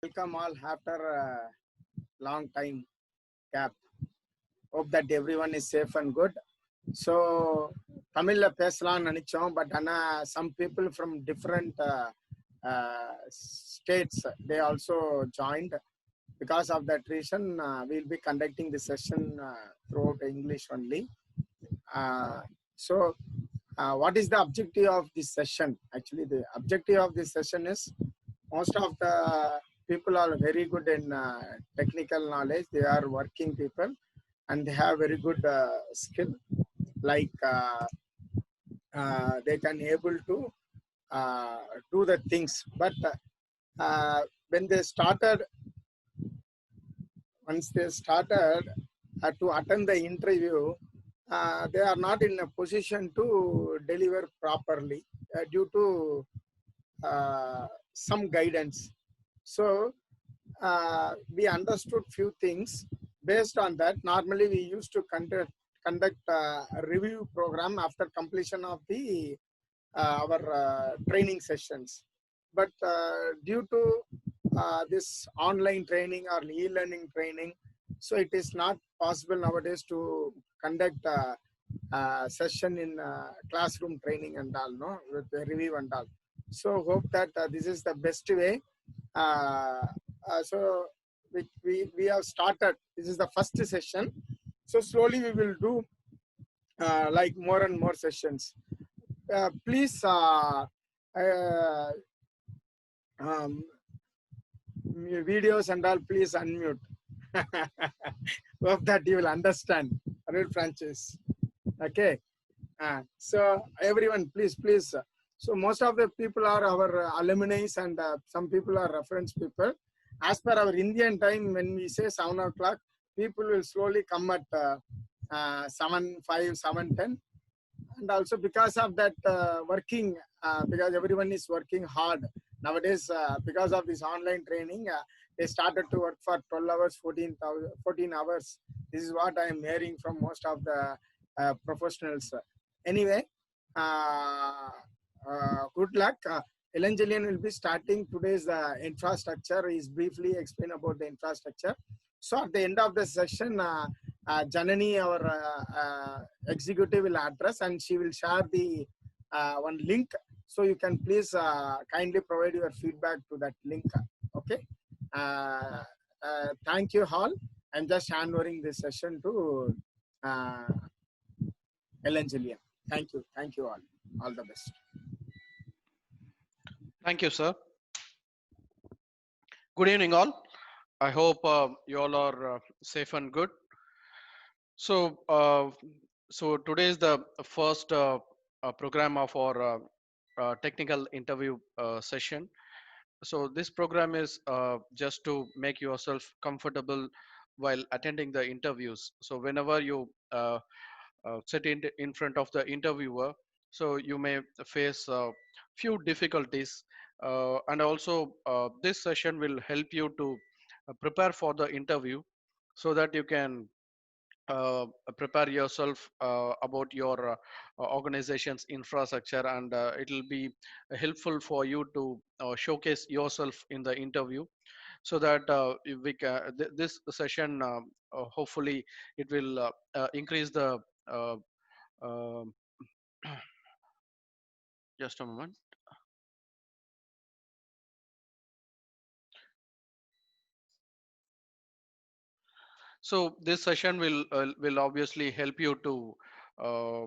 Welcome all after a long time gap. Hope that everyone is safe and good. So, தமிழ்ல பேசலாம்னு நினைச்சோம் but some people from different states they also joined. Because of that reason, we'll be conducting the session throughout English only. So, what is the objective of this session? Actually, the objective of this session is most of the people are very good in technical knowledge. They are working people and they have very good skill. Like they can able to do the things. But when they started, once they started to attend the interview, they are not in a position to deliver properly due to some guidance. So we understood few things. Based on that, normally we used to conduct a review program after completion of the our training sessions. But due to this online training or e-learning training, so it is not possible nowadays to conduct session in classroom training and all, no, with the review and all. So hope that this is the best way. So we have started. This is the first session. So slowly we will do like more and more sessions. Please um, videos and all, please unmute. Hope that you will understand. Real franchise. Okay. So everyone, please. So most of the people are our alumni and some people are reference people. As per our Indian time, when we say 7 o'clock, people will slowly come at 7:05, 7:10. And also because of that working, because everyone is working hard nowadays, because of this online training, they started to work for 12 hours, 14 hours. This is what I am hearing from most of the professionals. Anyway, good luck. Ilanchezhian will be starting today's infrastructure. He is briefly explain about the infrastructure. So at the end of the session, Janani, our executive, will address and she will share the one link. So you can please kindly provide your feedback to that link. Okay. Thank you all. I'm just handovering this session to Ilanchezhian. Thank you all. All the best. Thank you, sir. Good evening, all. I hope you all are safe and good. So today is the first program of our technical interview session. So this program is just to make yourself comfortable while attending the interviews. So whenever you sit in front of the interviewer, so you may face few difficulties, and also this session will help you to prepare for the interview so that you can prepare yourself about your organization's infrastructure, and it will be helpful for you to showcase yourself in the interview, so that this session hopefully it will increase the uh, uh, just a moment. So this session will obviously help you to uh,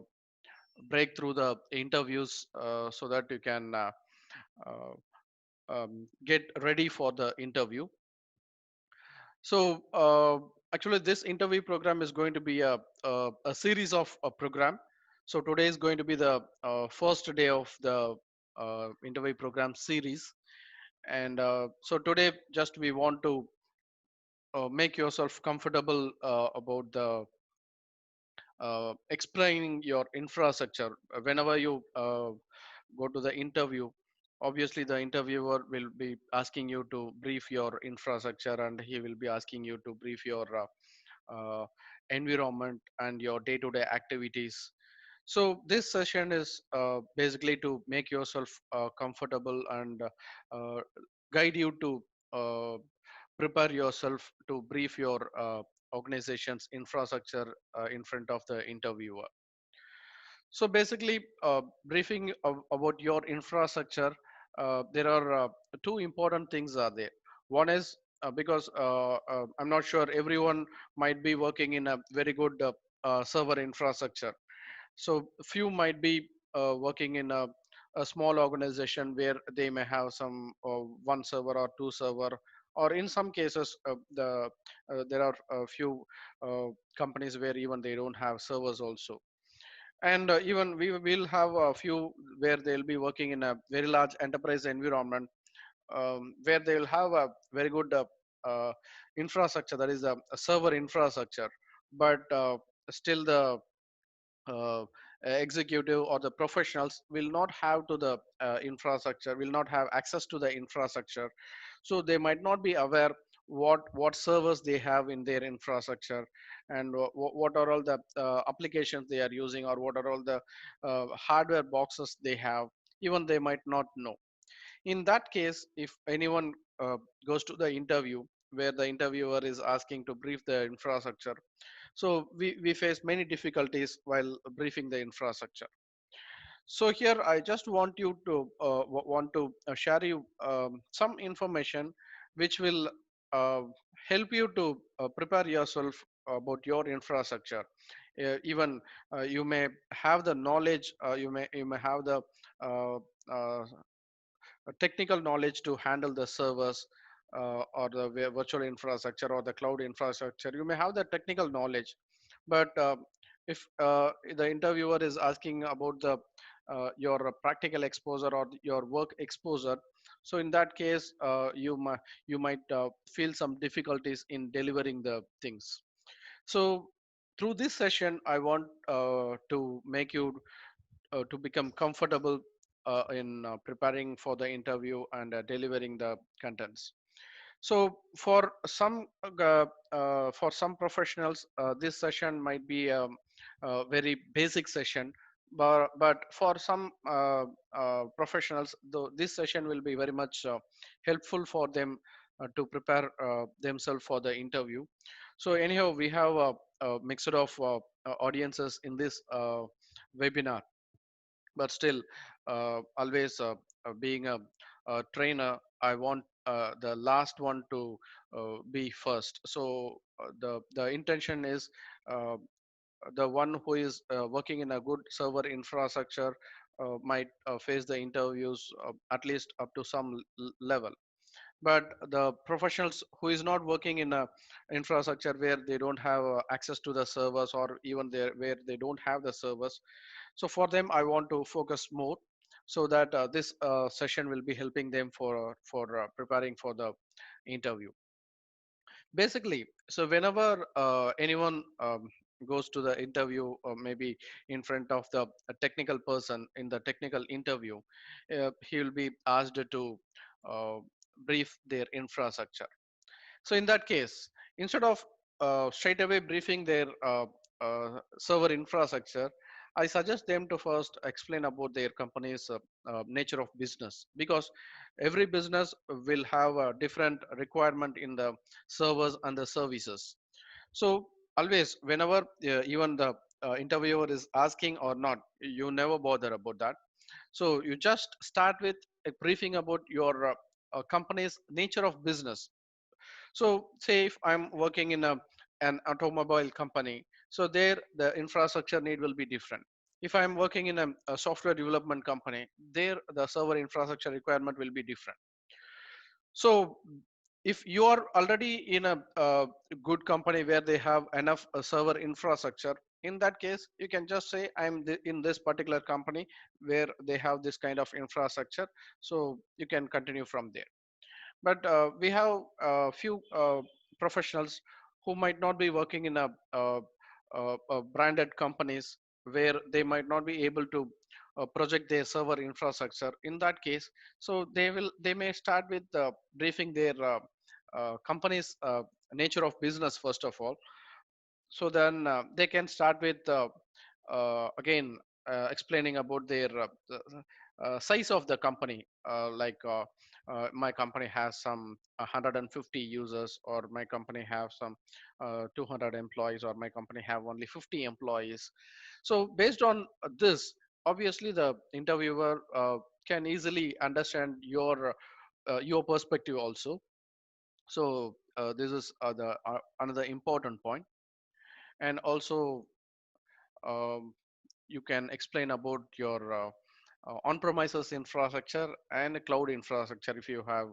break through the interviews, so that you can uh, get ready for the interview. So actually, this interview program is going to be a series of a program. So today is going to be the first day of the interview program series, and so today just we want to make yourself comfortable about the explaining your infrastructure. Whenever you go to the interview, obviously the interviewer will be asking you to brief your infrastructure, and he will be asking you to brief your environment and your day-to-day activities. So this session is basically to make yourself comfortable and guide you to uh, prepare yourself to brief your organization's infrastructure in front of the interviewer. So basically, briefing about your infrastructure, there are two important things are there. One is because I'm not sure everyone might be working in a very good server infrastructure. So few might be working in a small organization where they may have some one server or two server, or in some cases there are a few companies where even they don't have servers also. And even we will have a few where they'll be working in a very large enterprise environment, where they will have a very good infrastructure, that is a server infrastructure, but still the uh, executive or the professionals will not have to the infrastructure, will not have access to the infrastructure. So they might not be aware what servers they have in their infrastructure, and what are all the applications they are using, or what are all the hardware boxes they have. Even they might not know. In that case, if anyone goes to the interview where the interviewer is asking to brief the infrastructure, so we face many difficulties while briefing the infrastructure. So here I just want you to want to share you some information which will uh, help you to prepare yourself about your infrastructure. Even you may have the knowledge, you may have the uh, uh, technical knowledge to handle the servers, or the virtual infrastructure or the cloud infrastructure. You may have the technical knowledge, but if the interviewer is asking about the your practical exposure or your work exposure, so in that case you might feel some difficulties in delivering the things. So through this session I want to make you to become comfortable in preparing for the interview and delivering the contents. So for some professionals, this session might be a very basic session, but for some professionals, though, this session will be very much helpful for them to prepare themselves for the interview. So anyhow, we have a mixture of audiences in this webinar, but still always being a trainer, I want the last one to be first. So the intention is uh, the one who is working in a good server infrastructure might face the interviews at least up to some level, but the professionals who is not working in a infrastructure where they don't have access to the servers, or even there where they don't have the servers, so for them I want to focus more, so that this session will be helping them for preparing for the interview. Basically, so whenever anyone goes to the interview, or maybe in front of the a technical person in the technical interview, he will be asked to uh, brief their infrastructure. So in that case, instead of straight away briefing their server infrastructure, I suggest them to first explain about their company's nature of business, because every business will have a different requirement in the servers and the services. So always, whenever even the interviewer is asking or not, you never bother about that. So you just start with a briefing about your company's nature of business. So say if I'm working in an automobile company, so there the infrastructure need will be different. If I'm working in a software development company, there the server infrastructure requirement will be different. So if you are already in a good company where they have enough server infrastructure, in that case you can just say I'm in this particular company where they have this kind of infrastructure, so you can continue from there. But we have a few professionals who might not be working in branded companies, where they might not be able to project their server infrastructure. In that case, so they may start with briefing their company's nature of business first of all. So then they can start with again explaining about their size of the company, my company has some 150 users, or my company have some 200 employees, or my company have only 50 employees. So based on this, obviously the interviewer can easily understand your perspective also. So this is the another important point. And also um, you can explain about your on-premises infrastructure and cloud infrastructure if you have,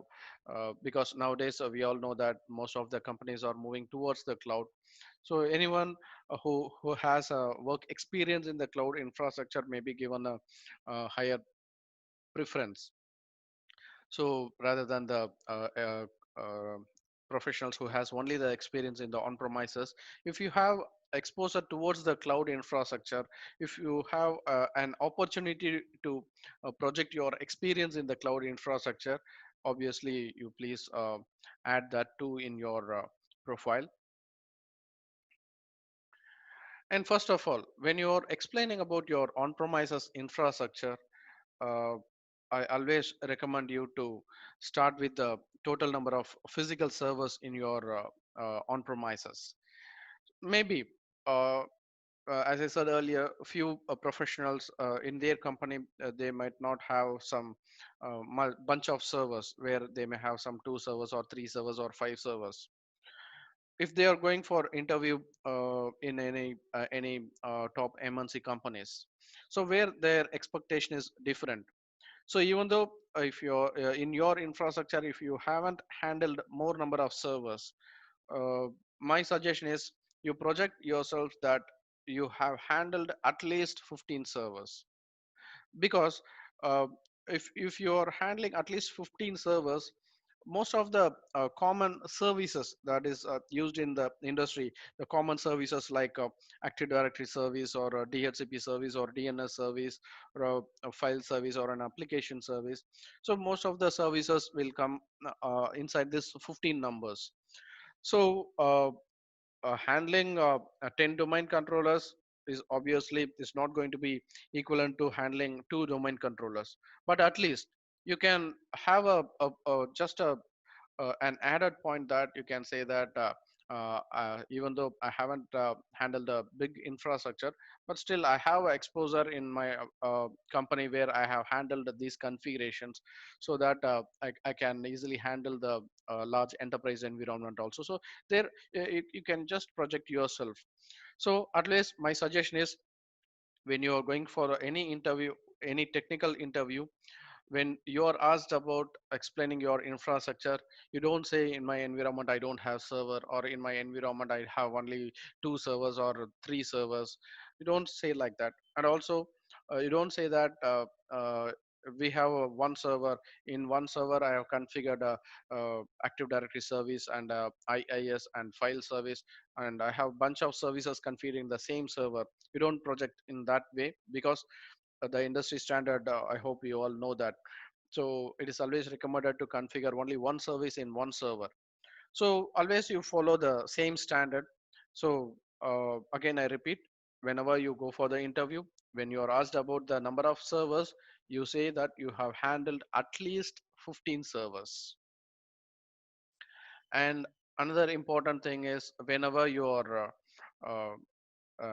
because nowadays we all know that most of the companies are moving towards the cloud. So anyone who has a work experience in the cloud infrastructure may be given a higher preference. So rather than the uh, professionals who has only the experience in the on-premises, if you have exposure towards the cloud infrastructure, if you have an opportunity to project your experience in the cloud infrastructure, obviously you please add that too in your profile. And first of all, when you're explaining about your on-premises infrastructure, uh, I always recommend you to start with the total number of physical servers in your on-premises. Maybe, uh, as I said earlier, a few professionals in their company, they might not have some bunch of servers where they may have some 2 servers or 3 servers or 5 servers. If they are going for interview in any top MNC companies, so where their expectation is different. So even though if you're in your infrastructure, if you haven't handled more number of servers, uh, my suggestion is you project yourself that you have handled at least 15 servers. Because if you're handling at least 15 servers, most of the common services that is used in the industry, the common services like active directory service, or a DHCP service, or DNS service, or a file service, or an application service. So most of the services will come inside this 15 numbers. So handling 10 domain controllers is obviously is not going to be equivalent to handling 2 domain controllers, but at least you can have a just a an added point that you can say that even though I haven't handled a big infrastructure, but still I have exposure in my company where I have handled these configurations, so that I can easily handle the large enterprise environment also. So there you can just project yourself. So at least my suggestion is, when you are going for any interview, any technical interview, when you are asked about explaining your infrastructure, you don't say in my environment I don't have server, or in my environment I have only 2 servers or 3 servers. You don't say like that. And also you don't say that we have one server. In one server I have configured a, active directory service and IIS and file service, and I have bunch of services configured in the same server. You don't project in that way, because the industry standard, I hope you all know that. So it is always recommended to configure only one service in one server. So always you follow the same standard. So again I repeat, whenever you go for the interview, when you are asked about the number of servers, you say that you have handled at least 15 servers. And another important thing is, whenever you are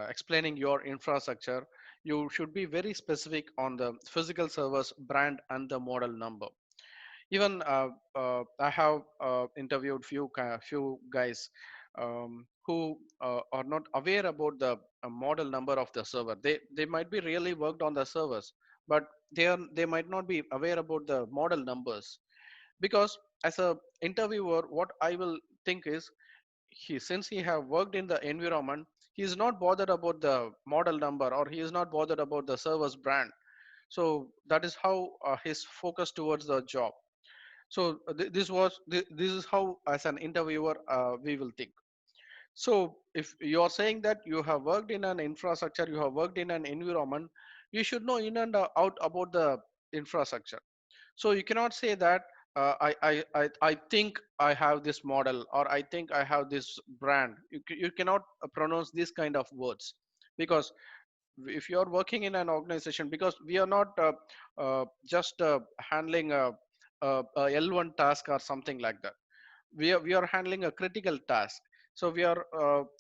explaining your infrastructure, you should be very specific on the physical servers brand and the model number. Even I have interviewed few guys who are not aware about the model number of the server. They might be really worked on the servers, but they might not be aware about the model numbers. Because as a interviewer, what I will think is, since he have worked in the environment, he is not bothered about the model number, or he is not bothered about the server's brand. So that is how his focus towards the job. So this is how, as an interviewer, we will think. So if you are saying that you have worked in an infrastructure, you have worked in an environment, you should know in and out about the infrastructure. So you cannot say that I think I have this model, or I think I have this brand. You cannot pronounce this kind of words, because if you are working in an organization, because we are not just handling a L1 task or something like that. We are handling a critical task. So we are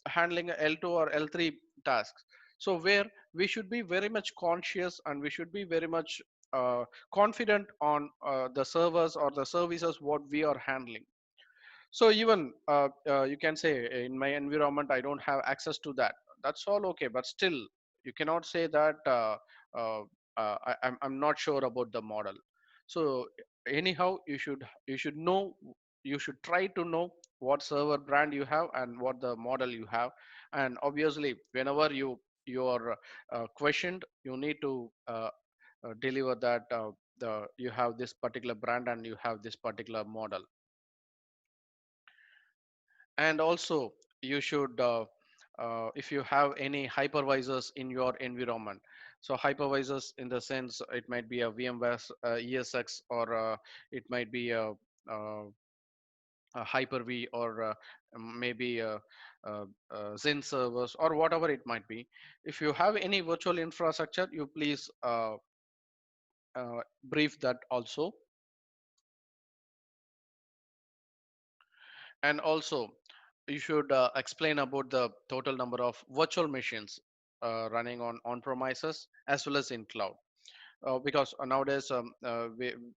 handling a L2 or L3 tasks. So where we should be very much conscious, and we should be very much confident on the servers or the services what we are handling. So even you can say, in my environment I don't have access to that. That's all okay, but still you cannot say that uh, I'm not sure about the model. So anyhow, you should know, you should try to know what server brand you have and what the model you have. And obviously whenever you are questioned, you need to deliver that you have this particular brand and you have this particular model. And also you should if you have any hypervisors in your environment. So hypervisors in the sense, it might be a VMware ESX, or it might be a Hyper-V, or maybe Zen servers, or whatever it might be. If you have any virtual infrastructure, you please brief that also. And also you should explain about the total number of virtual machines running on premises as well as in cloud. Because nowadays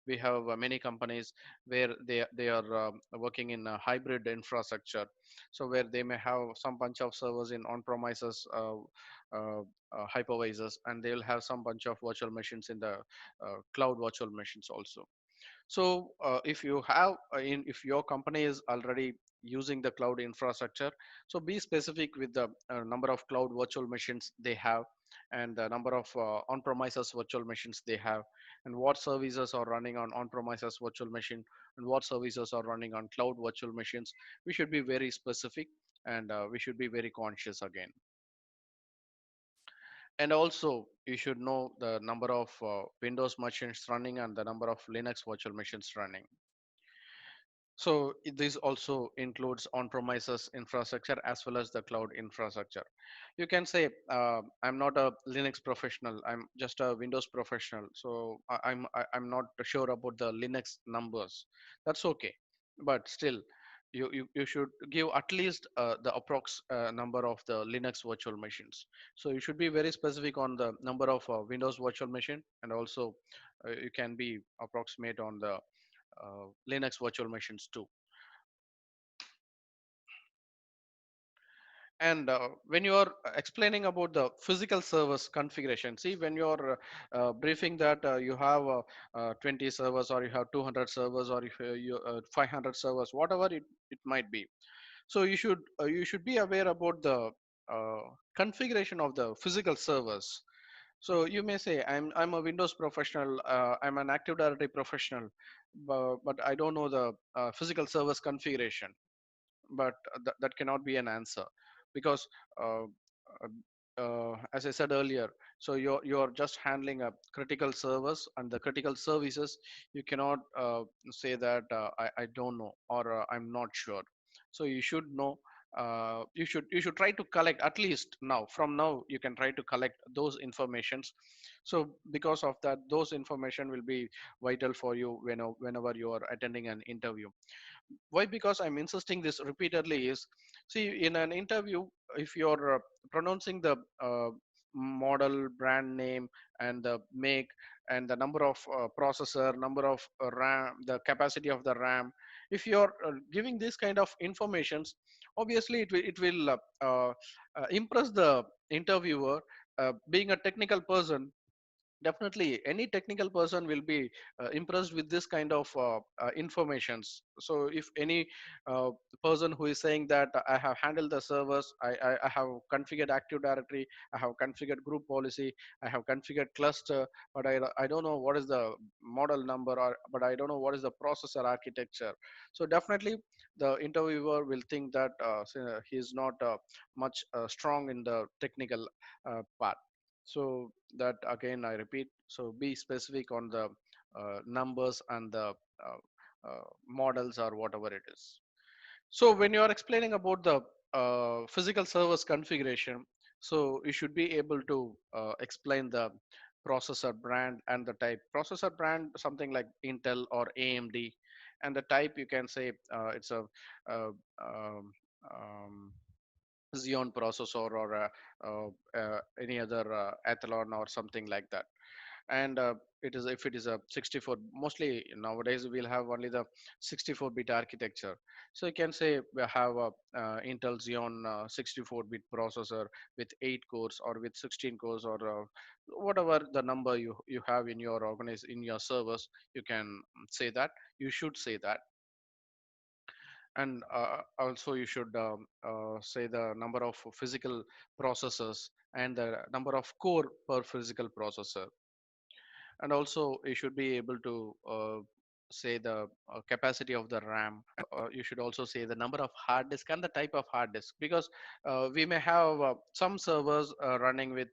we have many companies where they are working in a hybrid infrastructure. So where they may have some bunch of servers in on premises hypervisors, and they will have some bunch of virtual machines in the cloud virtual machines also. So if you have if your company is already using the cloud infrastructure, so be specific with the number of cloud virtual machines they have, and the number of on-premises virtual machines they have, and what services are running on on-premises virtual machine, and what services are running on cloud virtual machines. We should be very specific, and we should be very conscious again. And also you should know the number of Windows machines running and the number of Linux virtual machines running. So this also includes on-premises infrastructure as well as the cloud infrastructure. You can say, I'm not a Linux professional, I'm just a Windows professional, so I'm not sure about the Linux numbers. That's okay, but still, you should give at least the approx number of the Linux virtual machines. So you should be very specific on the number of Windows virtual machine, and also you can be approximate on the Linux virtual machines too. And when you are explaining about the physical servers configuration, see, when you are briefing that you have 20 servers, or you have 200 servers, or if you 500 servers, whatever it might be. So you should be aware about the uh, configuration of the physical servers. So you may say, I'm a Windows professional, I'm an Active Directory professional, but I don't know the physical servers configuration. But that cannot be an answer, because uh, as I said earlier, so you're just handling a critical service and the critical services. You cannot say that I don't know, or I'm not sure. So you should know. You should try to collect, at least now, from now you can try to collect those informations. So because of that, those information will be vital for you whenever you are attending an interview. Why? Because I'm insisting this repeatedly is, see, in an interview, if you're pronouncing the model, brand name, and the make, and the number of processor, number of RAM, the capacity of the RAM, if you're giving this kind of informations, obviously it will impress the interviewer. Being a technical person, definitely any technical person will be impressed with this kind of informations. So if any uh, person who is saying that I have handled the servers, I have configured Active Directory, I have configured group policy, I have configured cluster, but I don't know what is the model number, or but I don't know what is the processor architecture. So definitely the interviewer will think that he is not much strong in the technical part. So that, again, I repeat, so be specific on the numbers and the models, or whatever it is. So when you are explaining about the physical servers configuration, So you should be able to explain the processor brand and the type. Processor brand, something like Intel or AMD, and the type you can say it's a uh, um, um, Xeon processor or any other Athlon or something like that. And it is, if it is a 64, mostly nowadays we'll have only the 64-bit architecture. So you can say we have a Intel Xeon 64-bit processor with 8 cores or with 16 cores, or whatever the number you have in your in your servers. You can say that, you should say that. And also you should say the number of physical processors and the number of core per physical processor. And also you should be able to say the capacity of the RAM. You should also say the number of hard disk and the type of hard disk, because we may have some servers running with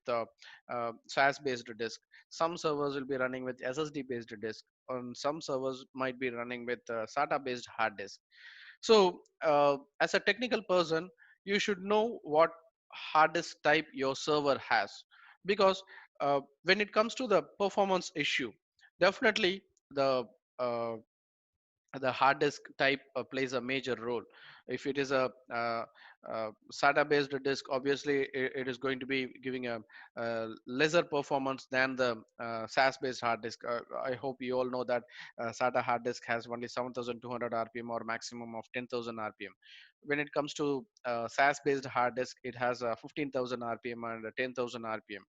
SAS based disk, some servers will be running with SSD based disk, and some servers might be running with SATA based hard disk. So as a technical person, you should know what hard disk type your server has, because when it comes to the performance issue, definitely the uh, the hard disk type plays a major role. If it is a SATA based disk, obviously it is going to be giving a lesser performance than the SAS based hard disk. I hope you all know that SATA hard disk has only 7200 rpm or maximum of 10,000 rpm. When it comes to SAS based hard disk, it has 15,000 rpm and 10,000 rpm.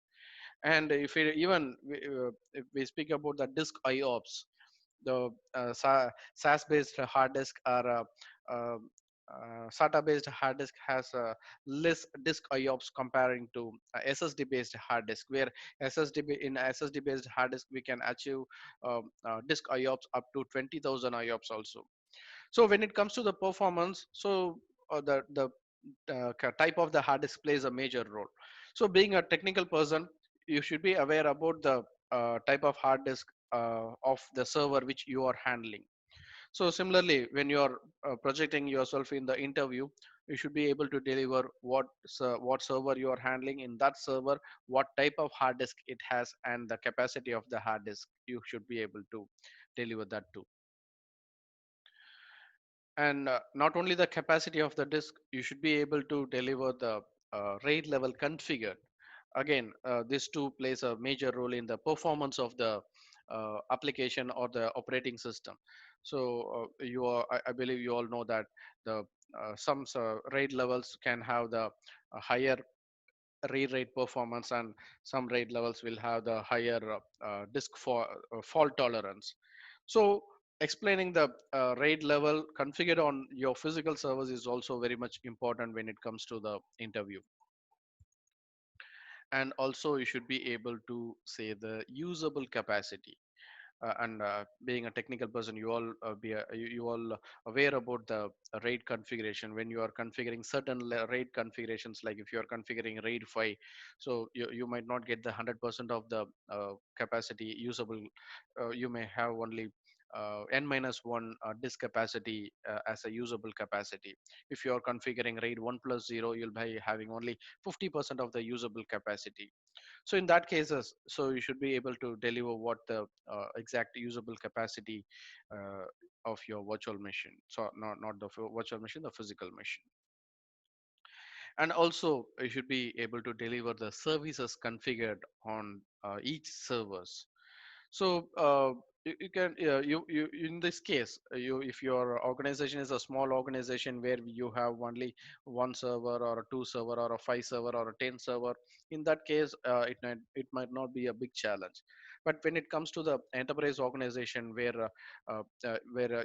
And if it, even if we speak about the disk IOPS, the SAS based hard disk or SATA based hard disk has less disk IOPS comparing to SSD based hard disk, where in SSD based hard disk we can achieve disk IOPS up to 20,000 IOPS also. So when it comes to the performance, so the type of the hard disk plays a major role. So being a technical person, you should be aware about the type of hard disk of the server which you are handling. So similarly, when you are projecting yourself in the interview, you should be able to deliver what server you are handling. In that server, what type of hard disk it has, and the capacity of the hard disk, you should be able to deliver that too. And not only the capacity of the disk, you should be able to deliver the RAID level configured. Again, this too plays a major role in the performance of the application or the operating system. So I believe you all know that the some RAID levels can have the higher read rate performance, and some RAID levels will have the higher disk fault tolerance. So explaining the RAID level configured on your physical servers is also very much important when it comes to the interview. And also you should be able to say the usable capacity. And being a technical person, you all you all aware about the RAID configuration. When you are configuring certain RAID configurations, like if you are configuring RAID 5, so you might not get the 100% of the capacity usable. You may have only n minus 1 disk capacity as a usable capacity. If you are configuring RAID 1 plus 0, you'll be having only 50% of the usable capacity. So in that cases, so you should be able to deliver what the exact usable capacity uh, of your virtual machine. So not the virtual machine, the physical machine. And also you should be able to deliver the services configured on each servers. So you can you in this case, you, if your organization is a small organization where you have only one server or a two server or a five server or a 10 server, in that case it might not be a big challenge. But when it comes to the enterprise organization where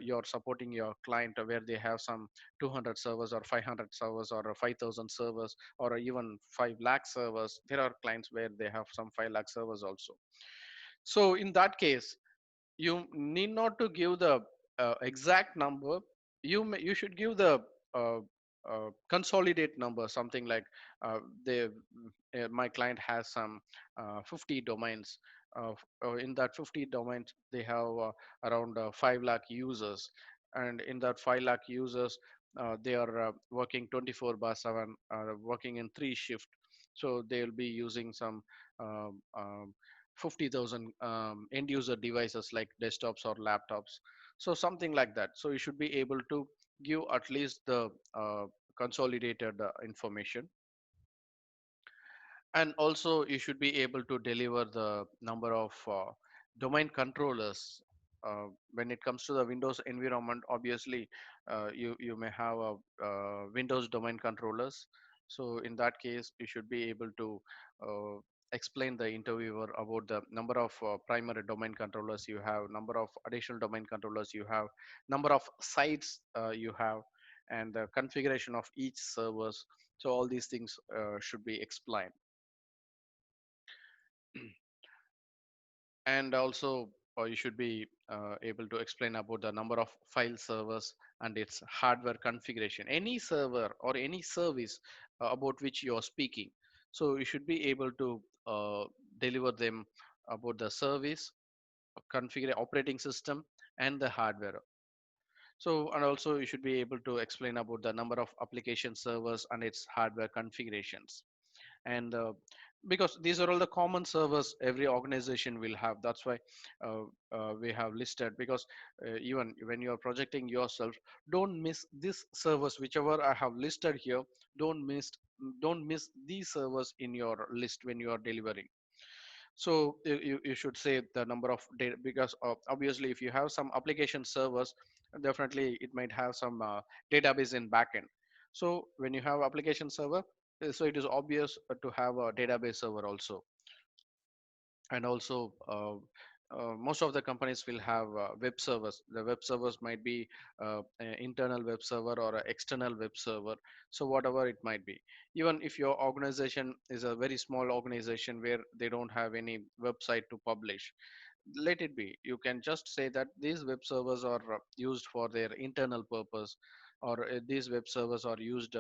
you're supporting your client, where they have some 200 servers or 500 servers or 5,000 servers or even 5 lakh servers, there are clients where they have some 5 lakh servers also. So in that case, you need not to give the exact number. You should give the uh, consolidate number, something like they my client has some 50 domains. In that 50 domains, they have around 5 lakh users, and in that 5 lakh users, they are working 24 by 7, working in 3 shift. So they'll be using some um, um, 50,000 end user devices like desktops or laptops, so something like that. So you should be able to give at least the consolidated information. And also you should be able to deliver the number of domain controllers. When it comes to the Windows environment, obviously you may have a Windows domain controllers. So in that case you should be able to uh, explain the interviewer about the number of primary domain controllers you have, number of additional domain controllers you have, number of sites you have, and the configuration of each servers. So all these things should be explained. And also you should be able to explain about the number of file servers and its hardware configuration, any server or any service about which you are speaking. So you should be able to deliver them about the service, configure operating system, and the hardware. So, and also you should be able to explain about the number of application servers and its hardware configurations. And because these are all the common servers every organization will have, that's why we have listed. Because even when you are projecting yourself, don't miss this servers whichever I have listed here. Don't miss these servers in your list when you are delivering. So you should say the number of data, because obviously if you have some application servers, definitely it might have some database in backend. So when you have application server, so it is obvious to have a database server also. And also most of the companies will have web servers. The web servers might be an internal web server or an external web server, so whatever it might be. Even if your organization is a very small organization where they don't have any website to publish, let it be. You can just say that these web servers are used for their internal purpose, or these web servers are used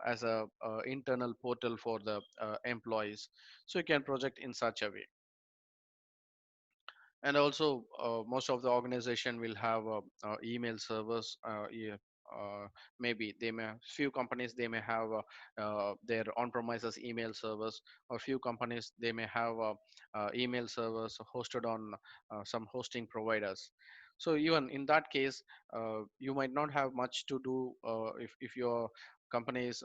as a internal portal for the employees. So you can project in such a way. And also most of the organization will have email servers. Yeah, maybe they may, few companies they may have their on-premises email servers, or few companies they may have email servers hosted on some hosting providers. So even in that case, you might not have much to do if your company is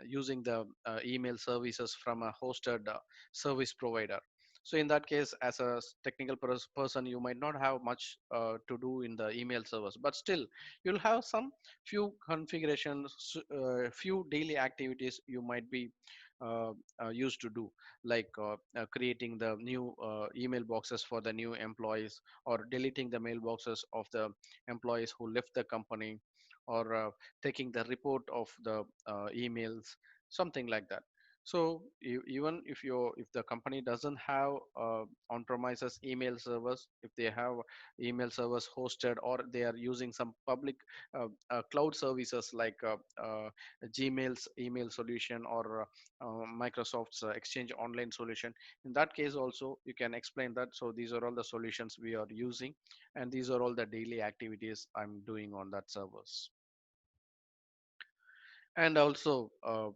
using the email services from a hosted service provider. So in that case, as a technical person, you might not have much to do in the email servers, but still you'll have some few configurations, few daily activities you might be uh, used to do, like creating the new email boxes for the new employees, or deleting the mailboxes of the employees who left the company, or taking the report of the emails, something like that. So even if the company doesn't have on-premises email servers, if they have email servers hosted, or they are using some public cloud services like Gmail's email solution, or Microsoft's Exchange Online solution, in that case also you can explain that. So these are all the solutions we are using, and these are all the daily activities I'm doing on that servers. And also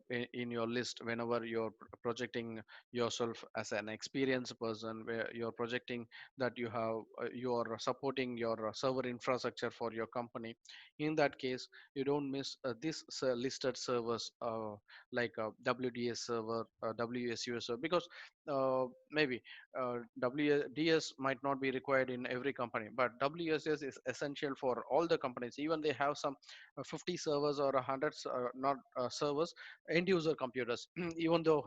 in your list, whenever you're projecting yourself as an experienced person, where you're projecting that you are supporting your server infrastructure for your company, in that case you don't miss this listed servers, like WDS server, WSUS server, because maybe WDS might not be required in every company, but WSS is essential for all the companies. Even they have some 50 servers or 100 not servers, end user computers. Even though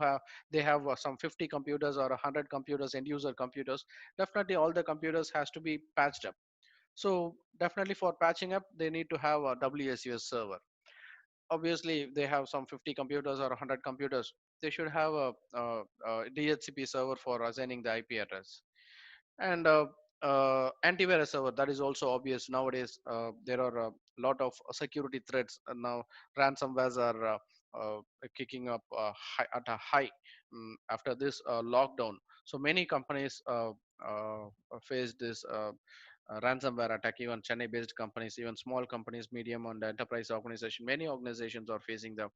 they have some 50 computers or 100 computers, end user computers, definitely all the computers has to be patched up. So definitely for patching up they need to have a WSUS server. Obviously if they have some 50 computers or 100 computers, they should have a DHCP server for assigning the IP address. And antivirus server, that is also obvious. Nowadays there are a lot of security threats, and now ransomwares are kicking up at a high, after this lockdown. So many companies face this ransomware attack. Even Chennai based companies, even small companies, medium and enterprise organization, many organizations are facing the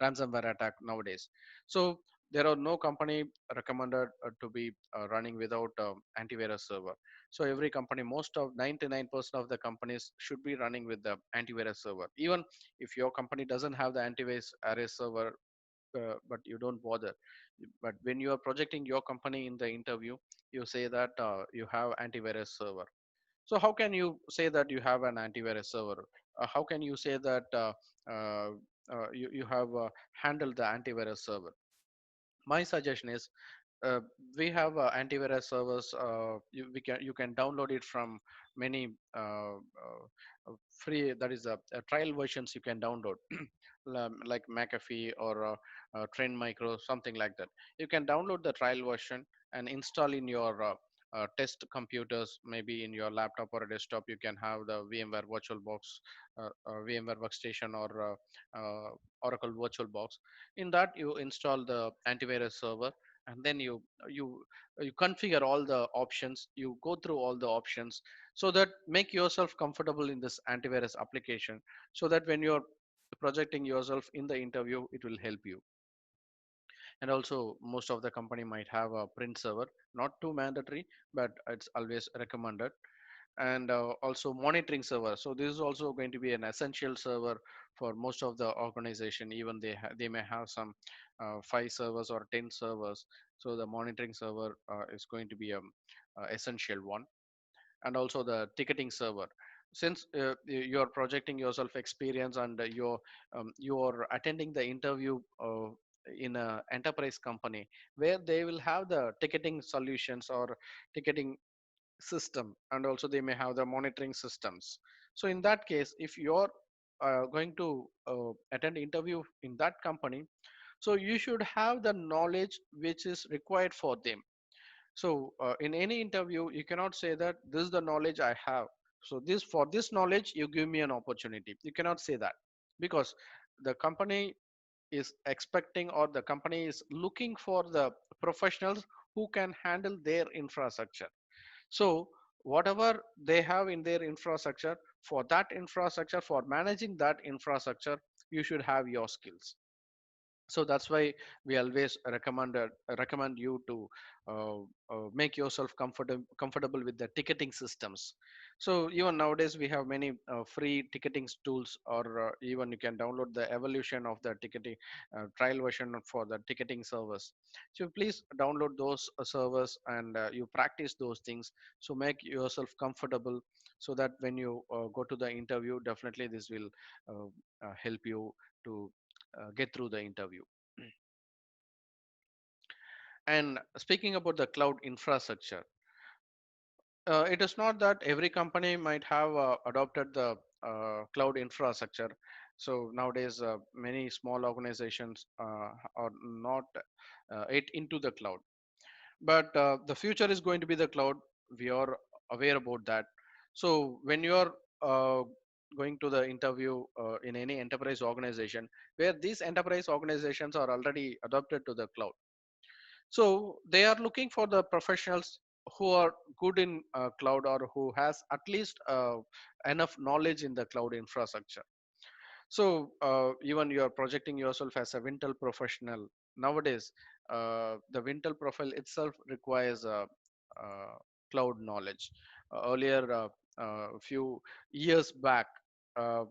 ransomware attack nowadays. So there are no company recommended to be running without antivirus server. So every company, most of 99% of the companies should be running with the antivirus server. Even if your company doesn't have the antivirus server, but you don't bother. But when you are projecting your company in the interview, you say that you have antivirus server. So how can you say that you have an antivirus server? How can you say that uh, you have handled the antivirus server? My suggestion is, uh, we have antivirus servers. You can download it from many free, that is trial versions you can download, like McAfee or Trend Micro, something like that. You can download the trial version and install in your test computers, maybe in your laptop or a desktop. You can have the VMware VirtualBox, VMware Workstation, or Oracle VirtualBox. In that, you install the antivirus server, and then you you configure all the options. You go through all the options, so that make yourself comfortable in this antivirus application, so that when you're projecting yourself in the interview, it will help you. And also, most of the company might have a print server, not too mandatory, but it's always recommended. And also monitoring server. So this is also going to be an essential server for most of the organization. Even they may have some 5 servers or 10 servers. So the monitoring server is going to be a essential one. And also the ticketing server. Since you're projecting yourself experience, and you're attending the interview in a enterprise company, where they will have the ticketing solutions or ticketing system, and also they may have the monitoring systems. So in that case, if you're going to attend interview in that company, so you should have the knowledge which is required for them. So in any interview, you cannot say that this is the knowledge I have, so this, for this knowledge you give me an opportunity. You cannot say that, because the company is expecting, or the company is looking for the professionals who can handle their infrastructure. So whatever they have in their infrastructure, for that infrastructure, for managing that infrastructure, you should have your skills. So that's why we always recommend you to make yourself comfortable with the ticketing systems. So even nowadays we have many free ticketing tools, or even you can download the evolution of the ticketing trial version for the ticketing servers. So please download those servers, and you practice those things. So make yourself comfortable, so that when you go to the interview, definitely this will help you to get through the interview. And speaking about the cloud infrastructure, it is not that every company might have adopted the cloud infrastructure. So nowadays, many small organizations are not it into the cloud. But the future is going to be the cloud. We are aware about that. So when you are going to the interview in any enterprise organization, where these enterprise organizations are already adopted to the cloud, so they are looking for the professionals who are good in cloud, or who has at least enough knowledge in the cloud infrastructure. So even you are projecting yourself as a Wintel professional nowadays. The Wintel profile itself requires cloud knowledge. Earlier, a few years back, um,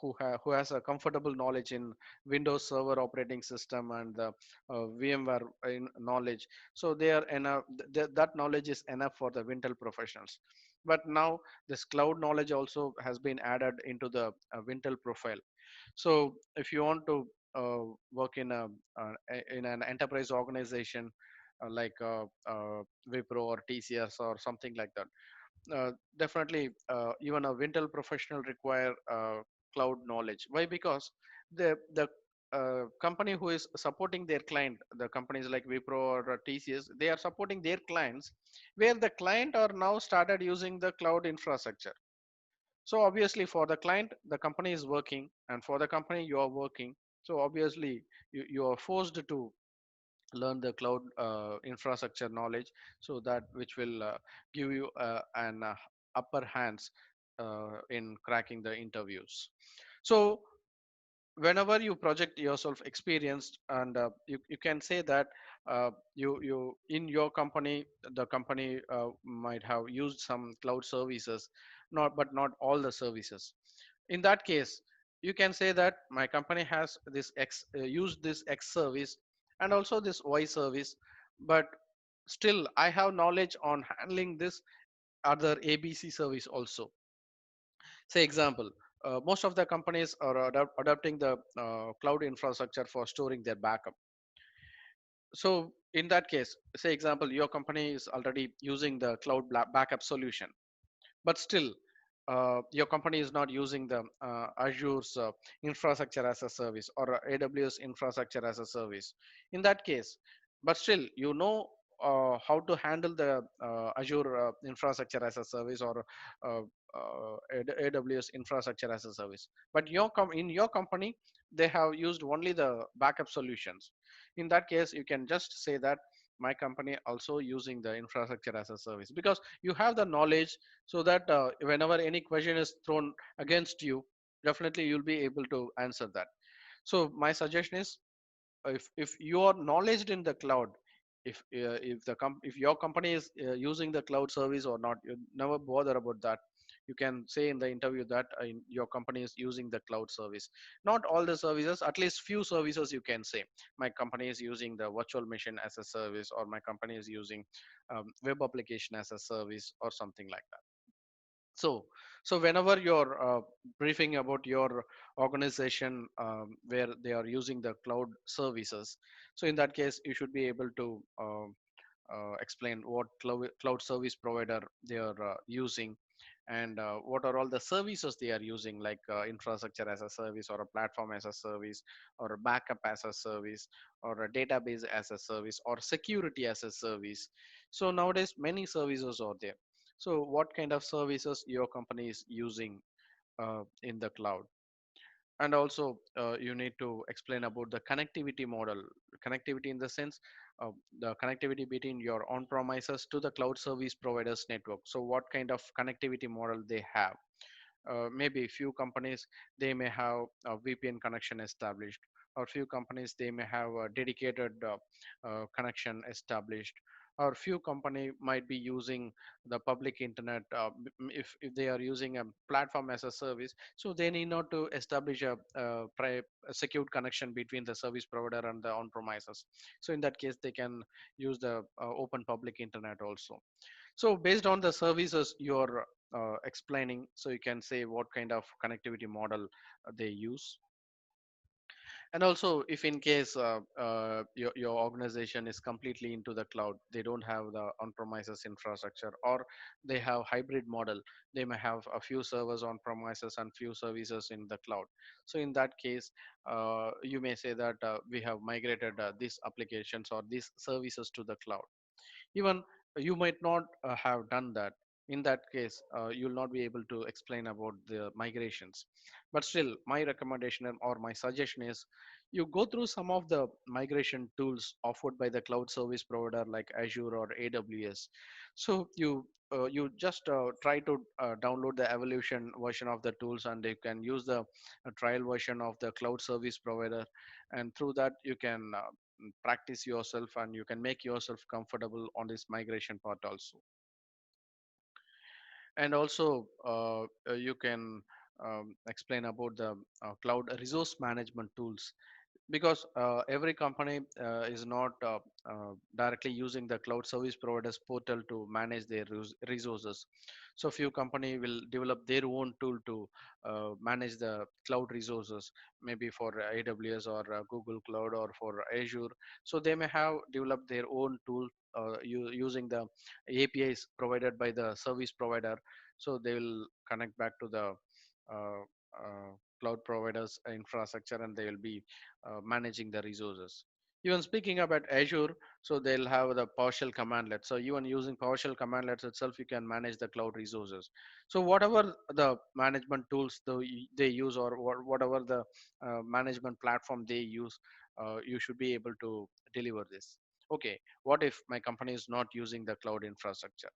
who has a comfortable knowledge in Windows Server operating system and the VMware in knowledge. So they are enough. That knowledge is enough for the Wintel professionals. But now this cloud knowledge also has been added into the Wintel profile. So if you want to work in an enterprise organization like Wipro or TCS or something like that, definitely even a Wintel professional require cloud knowledge. Why? Because the company who is supporting their client, the companies like Wipro or TCS, they are supporting their clients, where the client are now started using the cloud infrastructure. So obviously for the client, the company is working, and for the company you are working. So obviously you are forced to learn the cloud infrastructure knowledge, so that which will give you an upper hands in cracking the interviews. So whenever you project yourself experienced, and you can say that you in your company, the company might have used some cloud services, not but not all the services. In that case, you can say that my company has this x used this x service and also this y service, but still I have knowledge on handling this other abc service also. Say example, most of the companies are adopting the cloud infrastructure for storing their backup. So in that case, say example, your company is already using the cloud backup solution, but still your company is not using the azure's infrastructure as a service or aws infrastructure as a service. In that case, but still you know how to handle the azure infrastructure as a service or uh, aws infrastructure as a service, but in your company they have used only the backup solutions. In that case, you can just say that my company also using the infrastructure as a service, because you have the knowledge, so that whenever any question is thrown against you, definitely you'll be able to answer that. So my suggestion is, if you are knowledge in the cloud, if your company is using the cloud service or not, you never bother about that. You can say in the interview that your company is using the cloud service, not all the services, at least few services. You can say my company is using the virtual machine as a service, or my company is using web application as a service, or something like that. So whenever you're briefing about your organization where they are using the cloud services, so in that case you should be able to explain what cloud service provider they are using, and what are all the services they are using, like infrastructure as a service, or a platform as a service, or a backup as a service, or a database as a service, or security as a service. So nowadays many services are there. So what kind of services your company is using in the cloud? And also you need to explain about the connectivity model. Connectivity in the sense of the connectivity between your on premises to the cloud service providers network. So what kind of connectivity model they have? Maybe few companies, they may have a vpn connection established, or few companies they may have a dedicated connection established, or few company might be using the public internet. If they are using a platform as a service, so they need not to establish a secured connection between the service provider and the on premises. So in that case they can use the open public internet also. So based on the services you're explaining, so you can say what kind of connectivity model they use. And also, if in case your organization is completely into the cloud, they don't have the on-premises infrastructure, or they have hybrid model, they may have a few servers on premises and few services in the cloud. So in that case, you may say that we have migrated these applications or these services to the cloud. Even you might not have done that. In that case you'll not be able to explain about the migrations. But still, my recommendation or my suggestion is, you go through some of the migration tools offered by the cloud service provider like azure or aws. So you just try to download the evolution version of the tools, and you can use the trial version of the cloud service provider, and through that you can practice yourself, and you can make yourself comfortable on this migration part also. And also you can explain about the cloud resource management tools, because every company is not directly using the cloud service providers portal to manage their resources. So few company will develop their own tool to manage the cloud resources, maybe for aws or google cloud or for azure. So they may have developed their own tool using the apis provided by the service provider. So they will connect back to the uh, cloud providers infrastructure, and they will be managing the resources. Even speaking about azure, so they'll have the partial commandlet. So even using partial commandlets itself, you can manage the cloud resources. So whatever the management tools they use, or whatever the management platform they use, you should be able to deliver this. Okay, what if my company is not using the cloud infrastructure?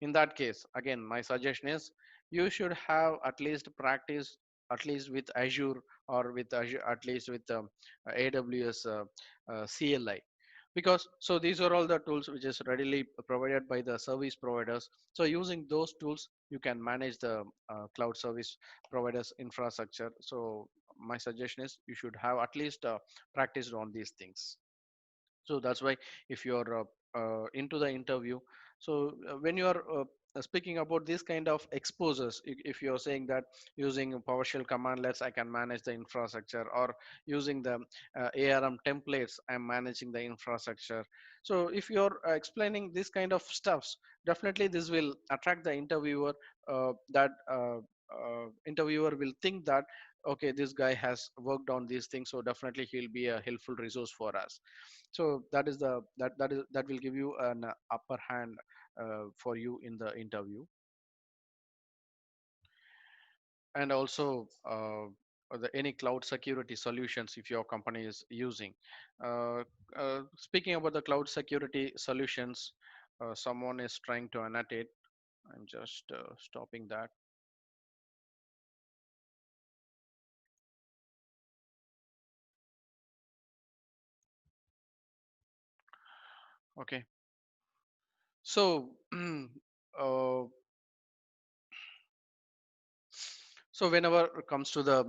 In that case, again, my suggestion is you should have at least practice at least with Azure, or with Azure, at least with AWS CLI, because so these are all the tools which is readily provided by the service providers. So using those tools you can manage the cloud service providers infrastructure. So my suggestion is you should have at least practiced on these things. So that's why if you're into the interview, so when you are speaking about this kind of exposures, if you're saying that using PowerShell commandlets I can manage the infrastructure, or using the ARM templates I'm managing the infrastructure. So if you're explaining this kind of stuffs, definitely this will attract the interviewer. That interviewer will think that okay, this guy has worked on these things, so definitely he'll be a helpful resource for us. So that is the that will give you an upper hand for you in the interview. And also any cloud security solutions if your company is using. uh, Speaking about the cloud security solutions, someone is trying to annotate. I'm just stopping that. Okay, so uh, so whenever it comes to the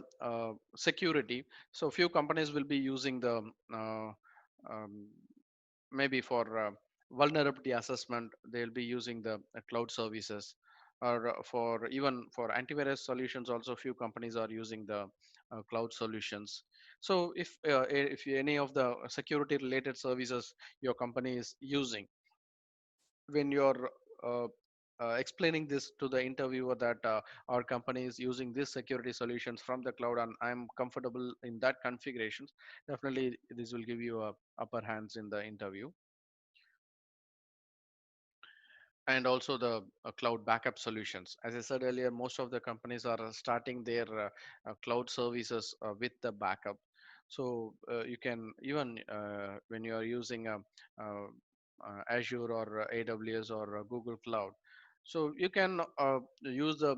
security, so few companies will be using the uh, um, maybe for vulnerability assessment they'll be using the cloud services, or for even for antivirus solutions also few companies are using the cloud solutions. So if any of the security related services your company is using, when you're uh, explaining this to the interviewer that our company is using this security solutions from the cloud and I'm comfortable in that configurations, definitely this will give you a upper hands in the interview. And also the cloud backup solutions. As I said earlier, most of the companies are starting their cloud services with the backup. So you can even when you are using Azure or AWS or Google Cloud, so you can use the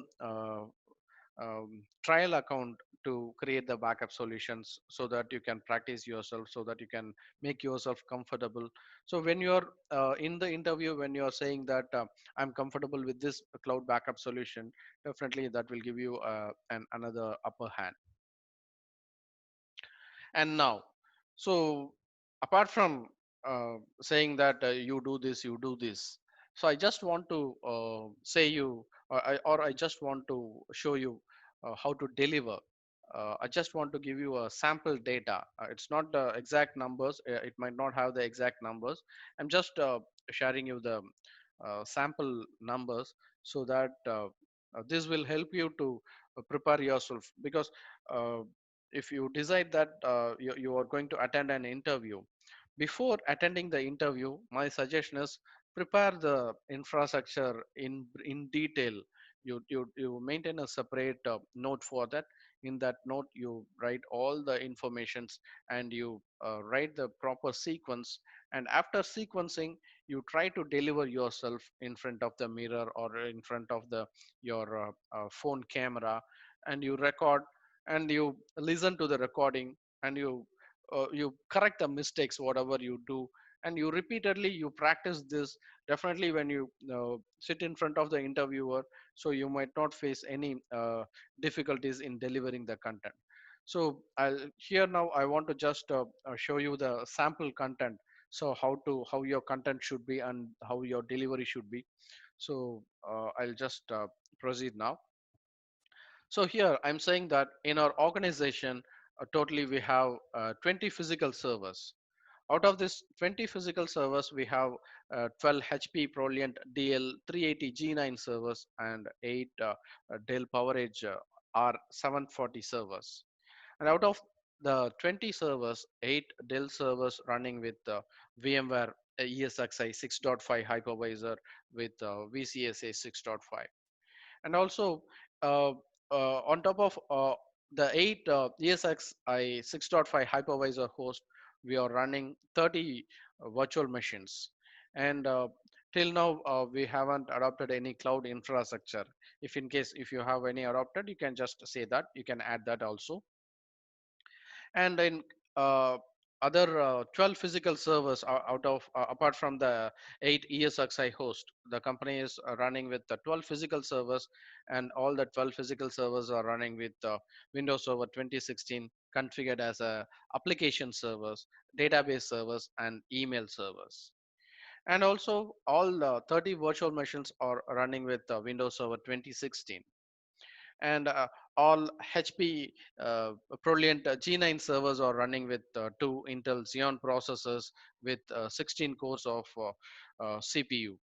trial account to create the backup solutions so that you can practice yourself, so that you can make yourself comfortable. So when you're in the interview, when you're saying that I'm comfortable with this cloud backup solution, definitely that will give you another upper hand. And now, so apart from saying that you do this, you do this, so I just want to say you, or I just want to show you how to deliver. I just want to give you a sample data. It's not the exact numbers, it might not have the exact numbers. I'm just sharing you the sample numbers, so that this will help you to prepare yourself. Because uh, if you decide that you are going to attend an interview, before attending the interview, my suggestion is prepare the infrastructure in detail. You maintain a separate note for that. In that note you write all the informations, and you write the proper sequence. And after sequencing, you try to deliver yourself in front of the mirror or in front of the your phone camera, and you record, and you listen to the recording, and you correct the mistakes whatever you do, and you repeatedly you practice this. Definitely when you sit in front of the interviewer, so you might not face any difficulties in delivering the content. So here now I want to just show you the sample content. So how your content should be and how your delivery should be. So I'll just proceed now. So here I'm saying that in our organization, totally we have 20 physical servers. Out of this 20 physical servers, we have 12 HP ProLiant DL380 G9 servers and 8 Dell PowerEdge R740 servers. And out of the 20 servers, 8 Dell servers running with VMware ESXi 6.5 hypervisor with VCSA 6.5. And also uh, on top of the 8 ESXi 6.5 hypervisor host, we are running 30 virtual machines. And till now, we haven't adopted any cloud infrastructure. If in case if you have any adopted, you can just say that, you can add that also. And in uh, other 12 physical servers out of apart from the 8 ESXi host, the company is running with the 12 physical servers, and all the 12 physical servers are running with Windows Server 2016 configured as a application servers, database servers, and email servers. And also all 30 virtual machines are running with Windows Server 2016. And all HP Proliant G9 servers are running with two Intel Xeon processors with 16 cores of CPU.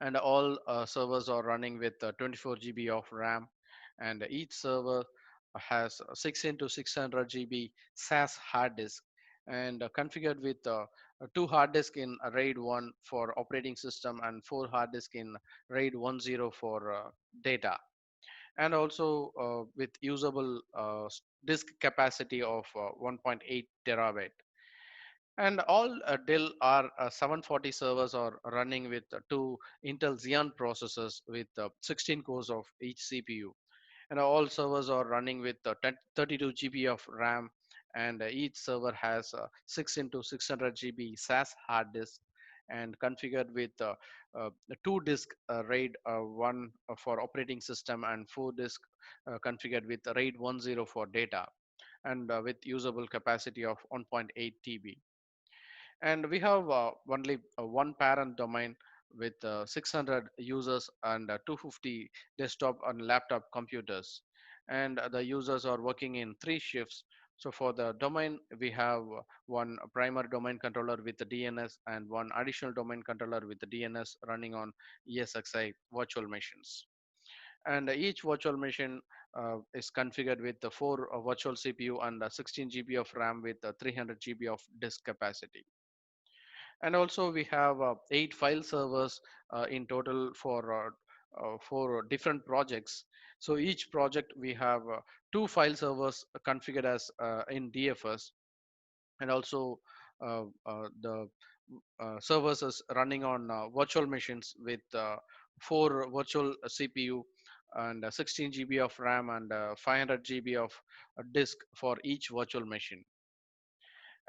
And all servers are running with 24 GB of RAM, and each server has 6 into 600 GB SAS hard disk, and configured with two hard disk in RAID 1 for operating system and four hard disk in RAID 10 for data, and also with usable disk capacity of 1.8 terabyte. And all Dell r 740 servers are running with two Intel Xeon processors with 16 cores of each CPU. And all servers are running with 32 GB of RAM, and each server has 6 into 600 GB SAS hard disk, and configured with the two disk RAID 1 for operating system, and four disk configured with RAID 10 for data, and with usable capacity of 1.8 TB. And we have only one parent domain with 600 users and 250 desktop and laptop computers, and the users are working in three shifts. So for the domain, we have one primary domain controller with the DNS, and one additional domain controller with the DNS running on ESXi virtual machines. And each virtual machine is configured with the four virtual CPU and 16 GB of RAM with 300 GB of disk capacity. And also we have eight file servers in total for different projects. So each project we have two file servers configured as in DFS, and also the servers is running on virtual machines with four virtual CPU and 16 GB of RAM and 500 GB of disk for each virtual machine.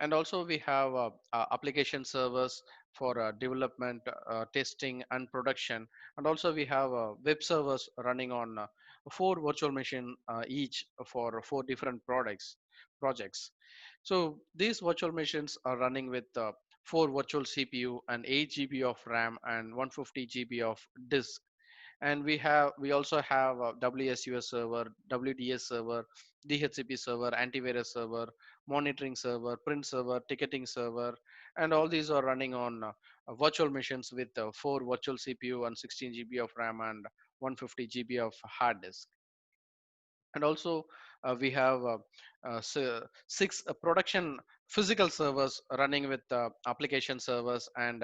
And also we have application servers for development, testing, and production. And also we have web servers running on four virtual machine each for four different products projects. So these virtual machines are running with four virtual CPU and 8 GB of RAM and 150 GB of disk. And we also have a WSUS server, WDS server, DHCP server, antivirus server, monitoring server, print server, ticketing server, and all these are running on virtual machines with four virtual CPU and 16 GB of RAM and 150 GB of hard disk. And also we have six production physical servers running with application servers, and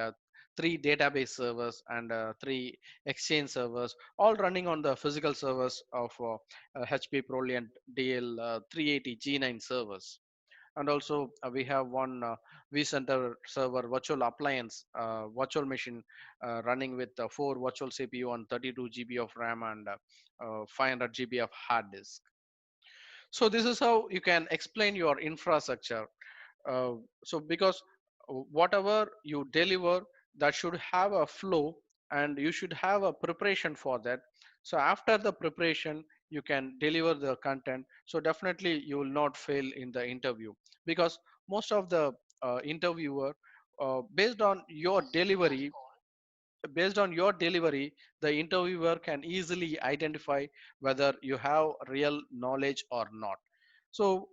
three database servers, and three exchange servers, all running on the physical servers of HP Proliant DL 380 G9 servers. And also we have one vCenter server virtual appliance virtual machine running with four virtual CPU and 32 GB of RAM and 500 GB of hard disk. So this is how you can explain your infrastructure. So because whatever you deliver, that should have a flow, and you should have a preparation for that. So after the preparation, you can deliver the content. So definitely you will not fail in the interview, because most of the interviewer, based on your delivery, the interviewer can easily identify whether you have real knowledge or not. So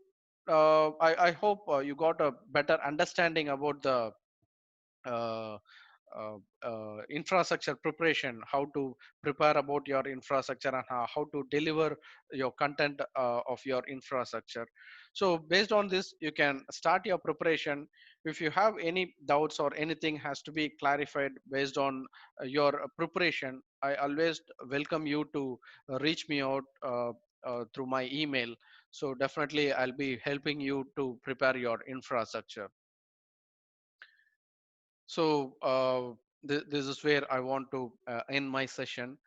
I hope you got a better understanding about the uh, infrastructure preparation, how to prepare about your infrastructure, and how to deliver your content of your infrastructure. So based on this, you can start your preparation. If you have any doubts or anything has to be clarified based on your preparation, I always welcome you to reach me out through my email. So definitely I'll be helping you to prepare your infrastructure. So this is where I want to end my session.